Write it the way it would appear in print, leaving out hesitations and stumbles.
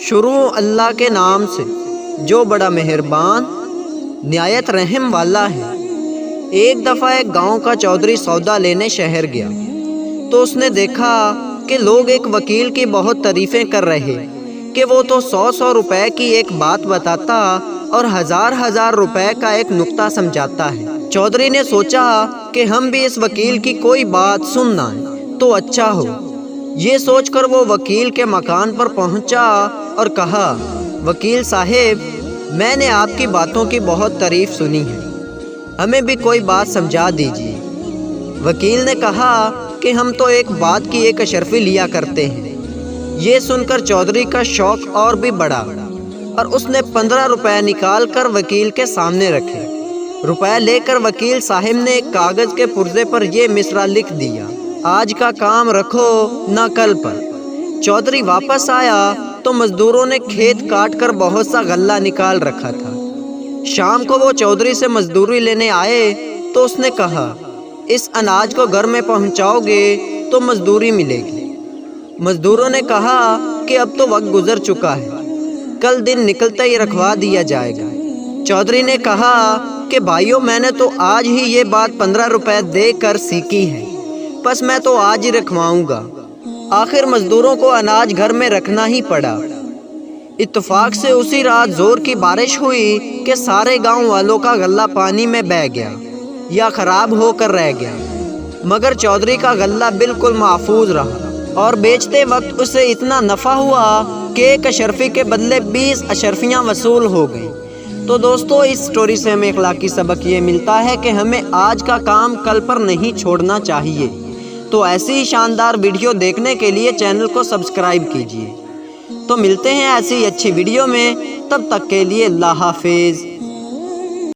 شروع اللہ کے نام سے جو بڑا مہربان نہایت رحم والا ہے۔ ایک دفعہ ایک گاؤں کا چودھری سودا لینے شہر گیا تو اس نے دیکھا کہ لوگ ایک وکیل کی بہت تعریفیں کر رہے کہ وہ تو 100 روپے کی ایک بات بتاتا اور ہزار روپے کا ایک نکتہ سمجھاتا ہے۔ چودھری نے سوچا کہ ہم بھی اس وکیل کی کوئی بات سننا تو اچھا ہو۔ یہ سوچ کر وہ وکیل کے مکان پر پہنچا اور کہا، وکیل صاحب، میں نے آپ کی باتوں کی بہت تعریف سنی ہے، ہمیں بھی کوئی بات سمجھا دیجیے۔ وکیل نے کہا کہ ہم تو ایک بات کی ایک اشرفی لیا کرتے ہیں۔ یہ سن کر چودھری کا شوق اور بھی بڑھا اور اس نے 15 روپے نکال کر وکیل کے سامنے رکھے۔ روپے لے کر وکیل صاحب نے ایک کاغذ کے پرزے پر یہ مصرع لکھ دیا، آج کا کام رکھو نہ کل پر۔ چودھری واپس آیا تو مزدوروں نے کھیت کاٹ کر بہت سا غلہ نکال رکھا تھا۔ شام کو وہ چودھری سے مزدوری لینے آئے تو اس نے کہا، اس اناج کو گھر میں پہنچاؤ گے تو مزدوری ملے گی۔ مزدوروں نے کہا کہ اب تو وقت گزر چکا ہے، کل دن نکلتے ہی رکھوا دیا جائے گا۔ چودھری نے کہا کہ بھائیو، میں نے تو آج ہی یہ بات 15 روپے دے کر سیکھی ہے، بس میں تو آج ہی رکھواؤں گا۔ آخر مزدوروں کو اناج گھر میں رکھنا ہی پڑا۔ اتفاق سے اسی رات زور کی بارش ہوئی کہ سارے گاؤں والوں کا غلہ پانی میں بہہ گیا یا خراب ہو کر رہ گیا، مگر چودھری کا غلہ بالکل محفوظ رہا اور بیچتے وقت اسے اتنا نفع ہوا کہ ایک اشرفی کے بدلے 20 اشرفیاں وصول ہو گئیں۔ تو دوستو، اس سٹوری سے ہمیں اخلاقی سبق یہ ملتا ہے کہ ہمیں آج کا کام کل پر نہیں چھوڑنا چاہیے۔ تو ایسی ہی شاندار ویڈیو دیکھنے کے لیے چینل کو سبسکرائب کیجیے۔ تو ملتے ہیں ایسی اچھی ویڈیو میں، تب تک کے لیے اللہ حافظ۔